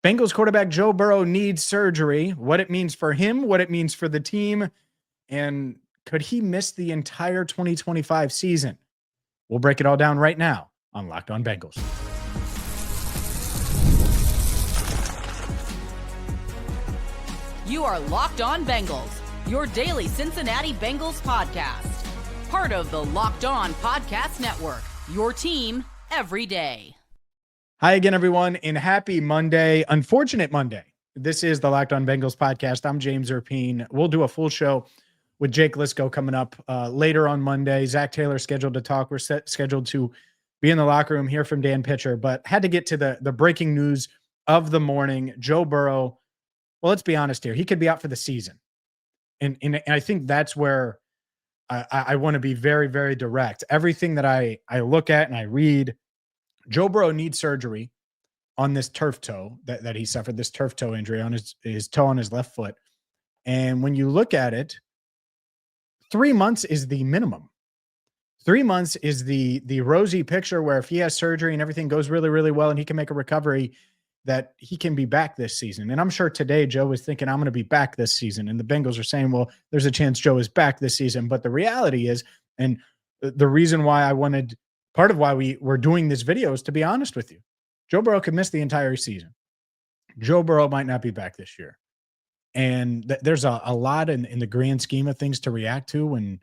Bengals quarterback Joe Burrow needs surgery, what it means for him, what it means for the team, and could he miss the entire 2025 season? We'll break it all down right now on Locked On Bengals. You are Locked On Bengals, your daily Cincinnati Bengals podcast. Part of the Locked On Podcast Network, your team every day. Hi again, everyone, and happy Monday. Unfortunate Monday. This is the Locked On Bengals podcast. I'm James Rapien. We'll do a full show with Jake Lisco coming up later on Monday. Zach Taylor scheduled to talk. We're scheduled to be in the locker room, hear from Dan Pitcher, but had to get to the breaking news of the morning. Joe Burrow, well, let's be honest here. He could be out for the season. And I think that's where I want to be very, very direct. Everything that I look at and I read, Joe Burrow needs surgery on this turf toe that he suffered, this turf toe injury on his toe on his left foot. And when you look at it, 3 months is the minimum. 3 months is the rosy picture where if he has surgery and everything goes really, really well and he can make a recovery, that he can be back this season. And I'm sure today Joe was thinking, I'm going to be back this season. And the Bengals are saying, well, there's a chance Joe is back this season. But the reality is, and the reason why part of why we were doing this video is, to be honest with you, Joe Burrow could miss the entire season. Joe Burrow might not be back this year. And there's a lot in the grand scheme of things to react to when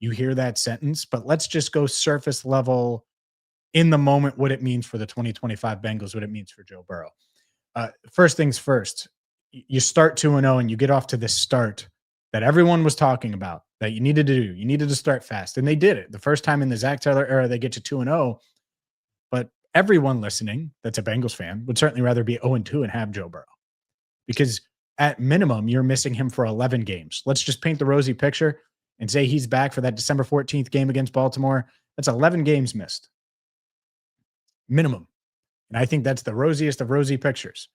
you hear that sentence. But let's just go surface level in the moment, what it means for the 2025 Bengals, what it means for Joe Burrow. First things first, you start 2-0 and you get off to this start that everyone was talking about that you needed to do. You needed to start fast. And they did it. The first time in the Zach Taylor era, they get to 2-0. But everyone listening that's a Bengals fan would certainly rather be 0-2 and have Joe Burrow. Because at minimum, you're missing him for 11 games. Let's just paint the rosy picture and say he's back for that December 14th game against Baltimore. That's 11 games missed. Minimum. And I think that's the rosiest of rosy pictures.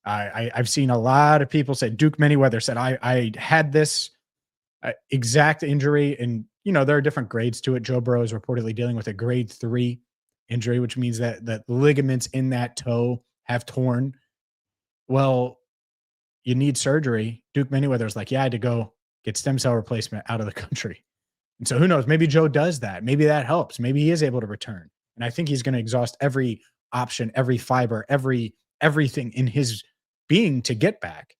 I've seen a lot of people say, Duke Manyweather said, I had this exact injury, and, you know, there are different grades to it. Joe Burrow is reportedly dealing with a grade 3 injury, which means that the ligaments in that toe have torn. Well, you need surgery. Duke Manyweather is like, yeah, I had to go get stem cell replacement out of the country. And so who knows? Maybe Joe does that. Maybe that helps. Maybe he is able to return. And I think he's going to exhaust every option, every fiber, everything in his being to get back.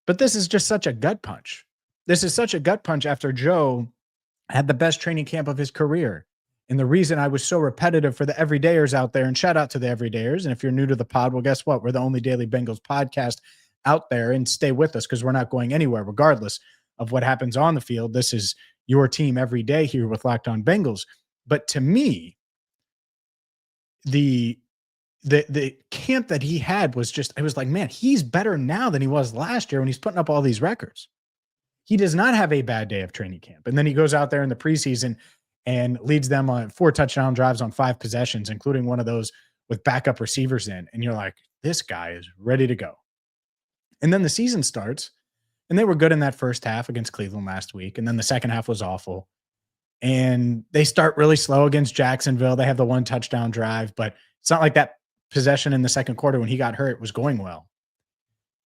But this is just such a gut punch. This is such a gut punch after Joe had the best training camp of his career. And the reason I was so repetitive for the everydayers out there, and shout out to the everydayers. And if you're new to the pod, well, guess what? We're the only daily Bengals podcast out there, and stay with us because we're not going anywhere regardless of what happens on the field. This is your team every day here with Locked On Bengals. But to me, the camp that he had was just, I was like, man, he's better now than he was last year when he's putting up all these records. He does not have a bad day of training camp. And then he goes out there in the preseason and leads them on 4 touchdown drives on 5 possessions, including one of those with backup receivers in. And you're like, this guy is ready to go. And then the season starts, and they were good in that first half against Cleveland last week. And then the second half was awful. And they start really slow against Jacksonville. They have the 1 touchdown drive, but it's not like that possession in the second quarter when he got hurt was going well.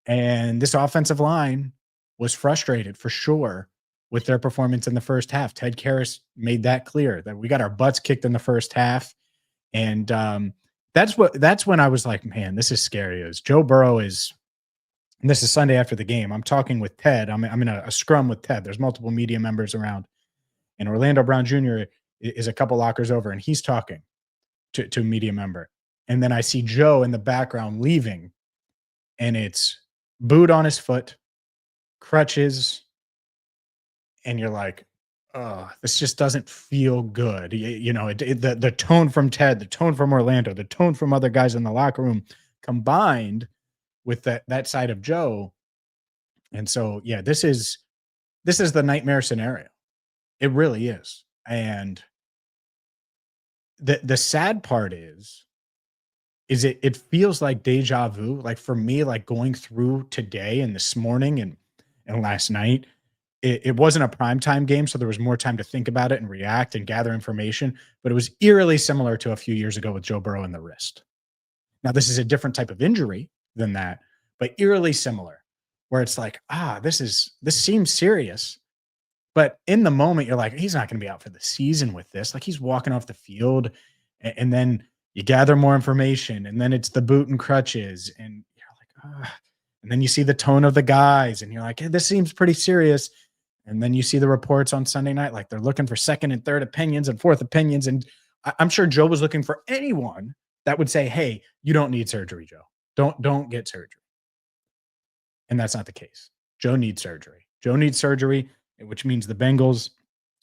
And this offensive line was frustrated for sure with their performance in the first half. Ted Karras made that clear that we got our butts kicked in the first half. And that's when I was like, man, this is scary. As Joe Burrow is, and this is Sunday after the game, I'm talking with Ted. I'm in a scrum with Ted. There's multiple media members around. And Orlando Brown Jr. is a couple lockers over, and he's talking to a media member. And then I see Joe in the background leaving, and it's boot on his foot, crutches, and you're like, oh, this just doesn't feel good. You know, the tone from Ted, the tone from Orlando, the tone from other guys in the locker room combined with that side of Joe. And so, yeah, this is the nightmare scenario. It really is. And the sad part is it feels like deja vu. Like for me, like going through today and this morning and last night, it wasn't a primetime game, so there was more time to think about it and react and gather information, but it was eerily similar to a few years ago with Joe Burrow in the wrist. Now, this is a different type of injury. than that, but eerily similar, where it's like, this seems serious. But in the moment, you're like, he's not going to be out for the season with this. Like he's walking off the field, and then you gather more information, and then it's the boot and crutches, and you're like, and then you see the tone of the guys, and you're like, hey, this seems pretty serious. And then you see the reports on Sunday night, like they're looking for second and third opinions and fourth opinions. And I'm sure Joe was looking for anyone that would say, hey, you don't need surgery, Joe. Don't get surgery. And that's not the case. Joe needs surgery. Joe needs surgery, which means the Bengals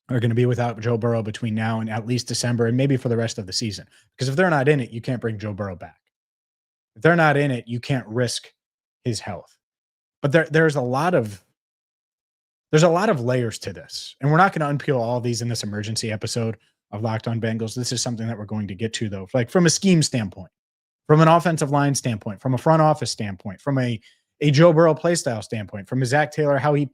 are going to be without Joe Burrow between now and at least December, and maybe for the rest of the season. Because if they're not in it, you can't bring Joe Burrow back. If they're not in it, you can't risk his health. But there's a lot of layers to this, and we're not going to unpeel all of these in this emergency episode of Locked On Bengals. This is something that we're going to get to, though, like from a scheme standpoint, from an offensive line standpoint, from a front office standpoint, from a Joe Burrow play style standpoint, from a Zach Taylor, how he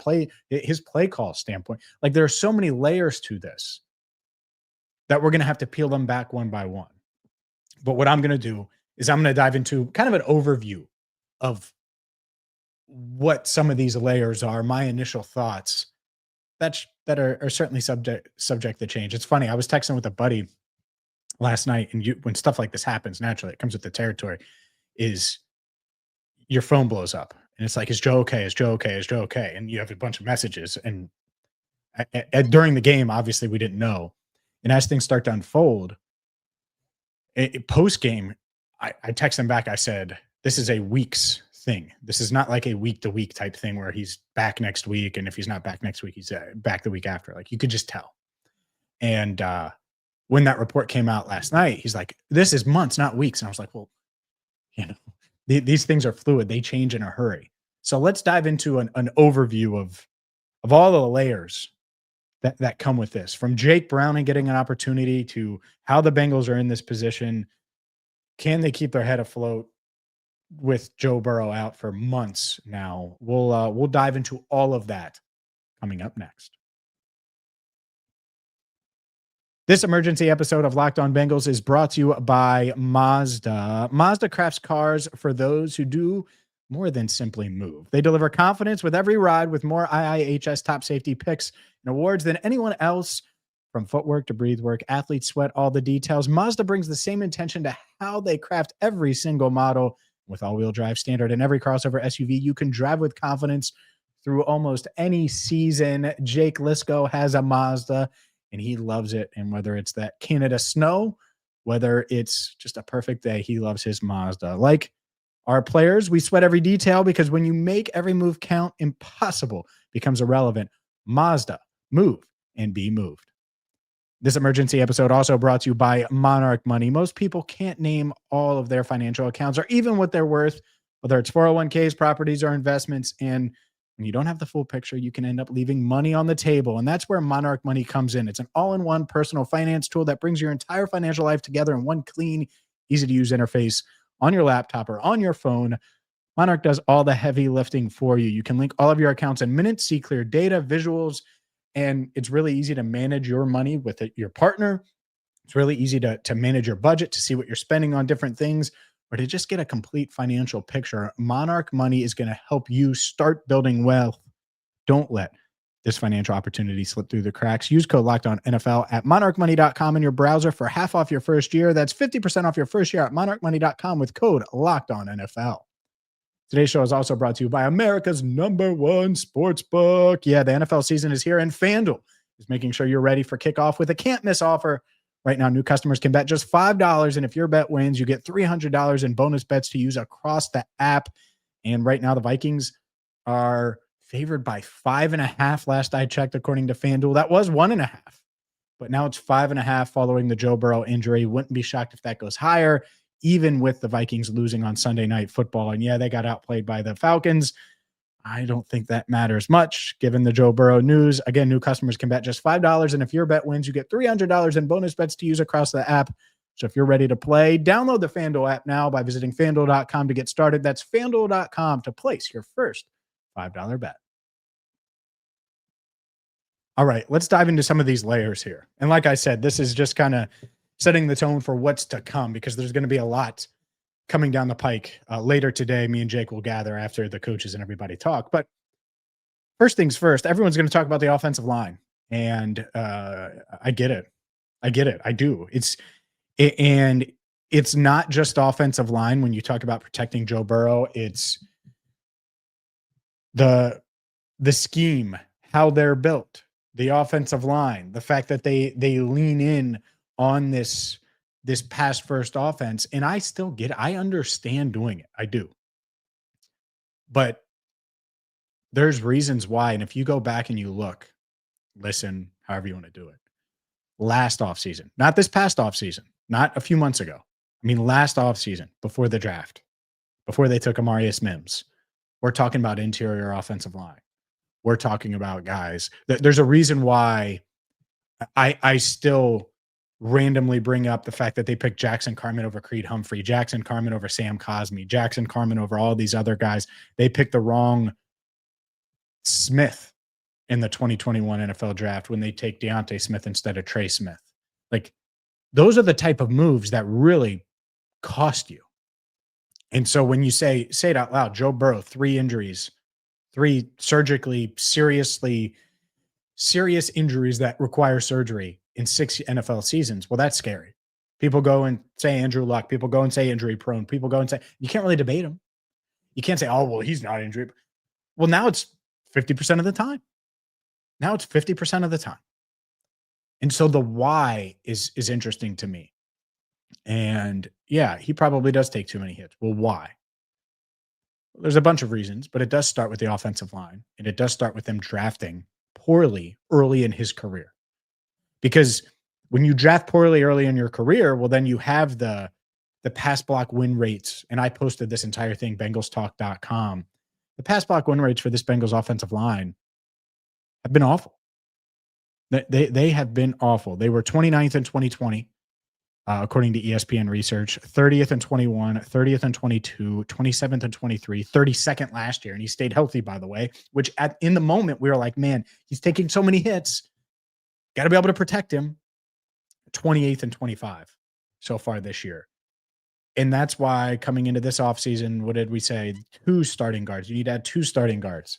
his play call standpoint. Like there are so many layers to this that we're going to have to peel them back one by one. But what I'm going to do is I'm going to dive into kind of an overview of what some of these layers are, my initial thoughts that are certainly subject to change. It's funny. I was texting with a buddy last night, and when stuff like this happens, naturally, it comes with the territory, is your phone blows up and it's like, is Joe okay? Is Joe okay? Is Joe okay? And you have a bunch of messages. And during the game, obviously we didn't know. And as things start to unfold, post game, I text him back. I said, this is a week's thing. This is not like a week to week type thing where he's back next week. And if he's not back next week, he's back the week after. Like you could just tell. And when that report came out last night, he's like, this is months, not weeks. And I was like, well, these things are fluid. They change in a hurry. So let's dive into an overview of all the layers that come with this, from Jake Browning getting an opportunity to how the Bengals are in this position. Can they keep their head afloat with Joe Burrow out for months now? We'll dive into all of that coming up next. This emergency episode of Locked On Bengals is brought to you by Mazda. Mazda crafts cars for those who do more than simply move. They deliver confidence with every ride with more IIHS top safety picks and awards than anyone else. From footwork to breathe work, athletes sweat all the details. Mazda brings the same intention to how they craft every single model. With all-wheel drive standard and every crossover SUV, you can drive with confidence through almost any season. Jake Lisco has a Mazda, and he loves it. And whether it's that Canada snow, whether it's just a perfect day, he loves his Mazda. Like our players, we sweat every detail because when you make every move count, impossible becomes irrelevant. Mazda, move and be moved. This emergency episode also brought to you by Monarch Money. Most people can't name all of their financial accounts or even what they're worth, whether it's 401ks, properties, or investments. And when you don't have the full picture, you can end up leaving money on the table. And that's where Monarch Money comes in. It's an all-in-one personal finance tool that brings your entire financial life together in one clean, easy-to-use interface on your laptop or on your phone. Monarch does all the heavy lifting for you. You can link all of your accounts in minutes, see clear data, visuals, and it's really easy to manage your money with your partner. It's really easy to manage your budget, to see what you're spending on different things, or to just get a complete financial picture. Monarch Money is going to help you start building wealth. Don't let this financial opportunity slip through the cracks. Use code LOCKEDONNFL at monarchmoney.com in your browser for half off your first year. That's 50% off your first year at monarchmoney.com with code LOCKEDONNFL. Today's show is also brought to you by America's #1 sportsbook. Yeah, the NFL season is here, and FanDuel is making sure you're ready for kickoff with a can't-miss offer. Right now, new customers can bet just $5, and if your bet wins, you get $300 in bonus bets to use across the app. And right now, the Vikings are favored by 5.5 last I checked, according to FanDuel. That was 1.5, but now it's 5.5 following the Joe Burrow injury. Wouldn't be shocked if that goes higher, even with the Vikings losing on Sunday Night Football. And yeah, they got outplayed by the Falcons. I don't think that matters much given the Joe Burrow news. Again, new customers can bet just $5, and if your bet wins, you get $300 in bonus bets to use across the app. So if you're ready to play, download the FanDuel app now by visiting FanDuel.com to get started. That's FanDuel.com to place your first $5 bet. All right, let's dive into some of these layers here. And like I said, this is just kind of setting the tone for what's to come, because there's going to be a lot coming down the pike later today. Me and Jake will gather after the coaches and everybody talk. But first things first, everyone's going to talk about the offensive line. And I get it. I get it. I do. And it's not just offensive line. When you talk about protecting Joe Burrow, it's the scheme, how they're built, the offensive line, the fact that they lean in on this pass first offense. And I still get it. I understand doing it. I do. But there's reasons why. And if you go back and you look, listen, however you want to do it, last offseason, not this past offseason, not a few months ago. I mean, last offseason, before the draft, before they took Amarius Mims, we're talking about interior offensive line. We're talking about guys. There's a reason why I still randomly bring up the fact that they picked Jackson Carman over Creed Humphrey, Jackson Carman over Sam Cosmi, Jackson Carman over all these other guys. They picked the wrong Smith in the 2021 NFL draft when they take Deontay Smith instead of Trey Smith. Like, those are the type of moves that really cost you. And so when you say it out loud, Joe Burrow, 3 injuries, 3 surgically, serious injuries that require surgery in 6 NFL seasons. Well, that's scary. People go and say Andrew Luck. People go and say injury prone. People go and say, you can't really debate him. You can't say, oh, well, he's not injured. Well, now it's 50% of the time. Now it's 50% of the time. And so the why is interesting to me. And yeah, he probably does take too many hits. Well, why? There's a bunch of reasons, but it does start with the offensive line, and it does start with them drafting poorly early in his career. Because when you draft poorly early in your career, well, then you have the pass block win rates. And I posted this entire thing, bengalstalk.com. The pass block win rates for this Bengals offensive line have been awful. They have been awful. They were 29th in 2020, according to ESPN research, 30th in 21, 30th in 22, 27th in 23, 32nd last year. And he stayed healthy, by the way, which in the moment we were like, man, he's taking so many hits. Got to be able to protect him. 28th and 25 so far this year. And that's why coming into this offseason, what did we say? 2 starting guards. You need to add 2 starting guards.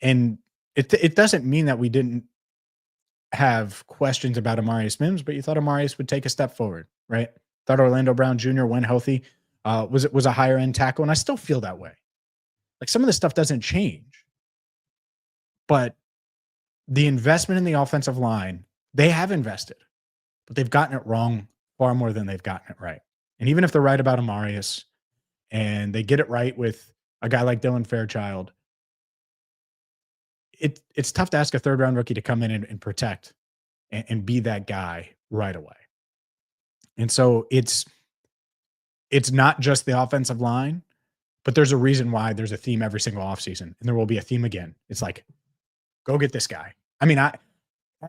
And it doesn't mean that we didn't have questions about Amarius Mims, but you thought Amarius would take a step forward, right? Thought Orlando Brown Jr., when healthy, was a higher end tackle. And I still feel that way. Like, some of this stuff doesn't change. But the investment in the offensive line, they have invested, but they've gotten it wrong far more than they've gotten it right. And even if they're right about Amarius and they get it right with a guy like Dylan Fairchild, it's tough to ask a 3rd-round rookie to come in and protect and be that guy right away. And so it's not just the offensive line, but there's a reason why there's a theme every single offseason, and there will be a theme again. It's like, go get this guy. I mean,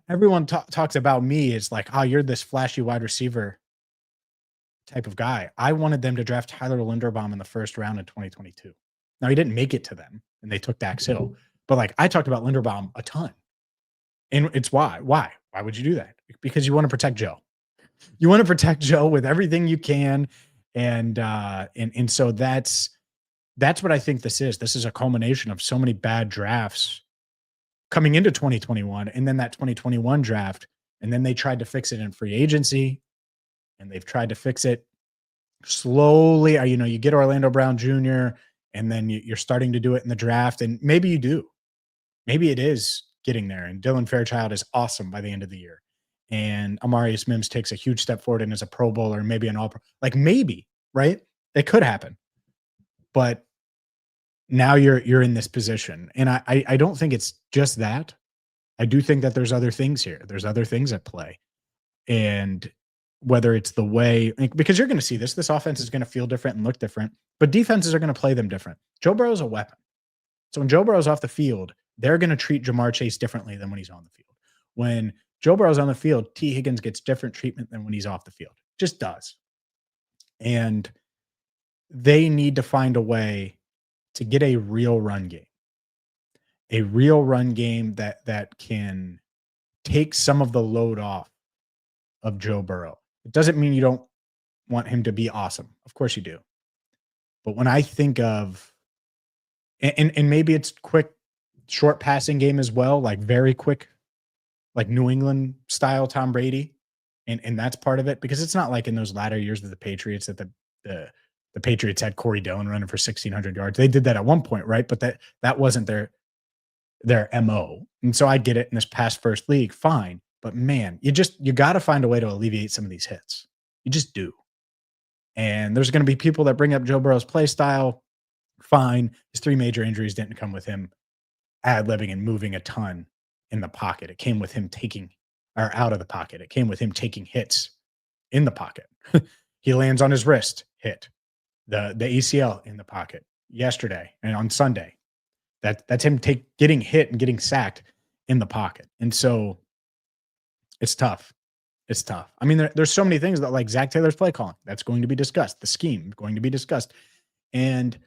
everyone talks about me as like, oh, you're this flashy wide receiver type of guy. I wanted them to draft Tyler Linderbaum in the 1st round in 2022. Now, he didn't make it to them, and they took Dax Hill. But like, I talked about Linderbaum a ton. And it's why. Why would you do that? Because you want to protect Joe. You want to protect Joe with everything you can. And so that's what I think this is. This is a culmination of so many bad drafts coming into 2021, and then that 2021 draft. And then they tried to fix it in free agency, and they've tried to fix it slowly. You get Orlando Brown Jr., and then you're starting to do it in the draft. And maybe you do. Maybe it is getting there. And Dylan Fairchild is awesome by the end of the year. And Amarius Mims takes a huge step forward and is a Pro Bowler, maybe an All-Pro. Like, maybe, right? It could happen. But now you're in this position. And I don't think it's just that. I do think that there's other things here. There's other things at play. And whether it's the way, because you're going to see this offense is going to feel different and look different, but defenses are going to play them different. Joe Burrow is a weapon. So when Joe Burrow's off the field, they're going to treat Jamar Chase differently than when he's on the field. When Joe Burrow's on the field, T. Higgins gets different treatment than when he's off the field. Just does. And they need to find a way to get a real run game. A real run game that can take some of the load off of Joe Burrow. It doesn't mean you don't want him to be awesome. Of course you do. But when I think of, and maybe it's quick, short passing game as well, like very quick, like New England style Tom Brady. And that's part of it, because it's not like in those latter years of the Patriots that the Patriots had Corey Dillon running for 1,600 yards. They did that at one point, right? But that wasn't their MO. And so I get it in this pass first league, fine. But man, you got to find a way to alleviate some of these hits. You just do. And there's going to be people that bring up Joe Burrow's play style. Fine. His 3 major injuries didn't come with him ad-libbing and moving a ton in the pocket. It came with him out of the pocket. It came with him taking hits in the pocket. He lands on his wrist, hit. The ACL in the pocket yesterday and on Sunday. That's him getting hit and getting sacked in the pocket. And so it's tough. It's tough. I mean, there's so many things that, like Zach Taylor's play calling, that's going to be discussed. The scheme going to be discussed. And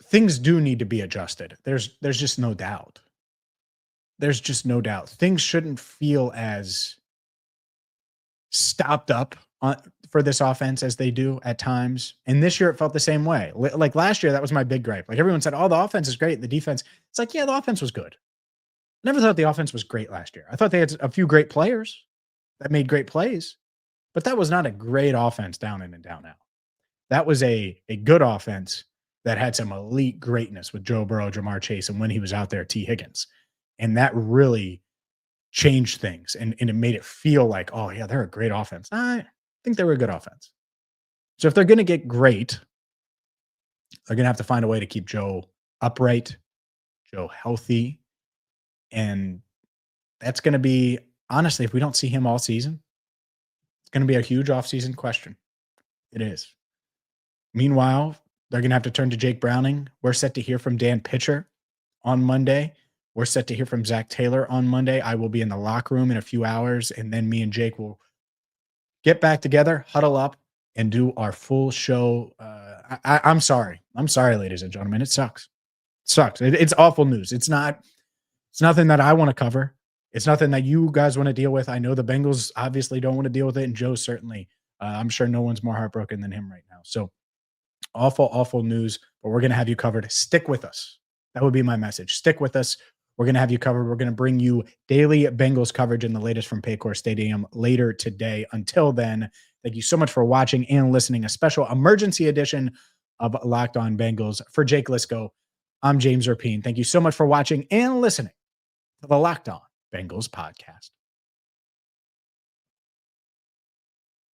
things do need to be adjusted. There's just no doubt. There's just no doubt. Things shouldn't feel as stopped up for this offense as they do at times. And this year it felt the same way. Like last year, that was my big gripe. Like everyone said, oh, the offense is great. The defense, it's like, yeah, the offense was good. I never thought the offense was great last year. I thought they had a few great players that made great plays, but that was not a great offense down in and down out. That was a good offense that had some elite greatness with Joe Burrow, Jamar Chase, and when he was out there, T. Higgins. And that really changed things. And it made it feel like, oh, yeah, they're a great offense. I think they were a good offense. So if they're going to get great, they're going to have to find a way to keep Joe upright, Joe healthy. And that's going to be, honestly, if we don't see him all season, it's going to be a huge offseason question. It is. Meanwhile, they're going to have to turn to Jake Browning. We're set to hear from Dan Pitcher on Monday. We're set to hear from Zach Taylor on Monday. I will be in the locker room in a few hours, and then me and Jake will get back together, huddle up, and do our full show. I'm sorry. I'm sorry, ladies and gentlemen. It sucks. It sucks. It's awful news. It's nothing that I want to cover. It's nothing that you guys want to deal with. I know the Bengals obviously don't want to deal with it, and Joe certainly. I'm sure no one's more heartbroken than him right now. So awful, awful news, but we're going to have you covered. Stick with us. That would be my message. Stick with us. We're going to have you covered. We're going to bring you daily Bengals coverage and the latest from Paycor Stadium later today. Until then, thank you so much for watching and listening. A special emergency edition of Locked On Bengals. For Jake Lisco, I'm James Rapien. Thank you so much for watching and listening to the Locked On Bengals podcast.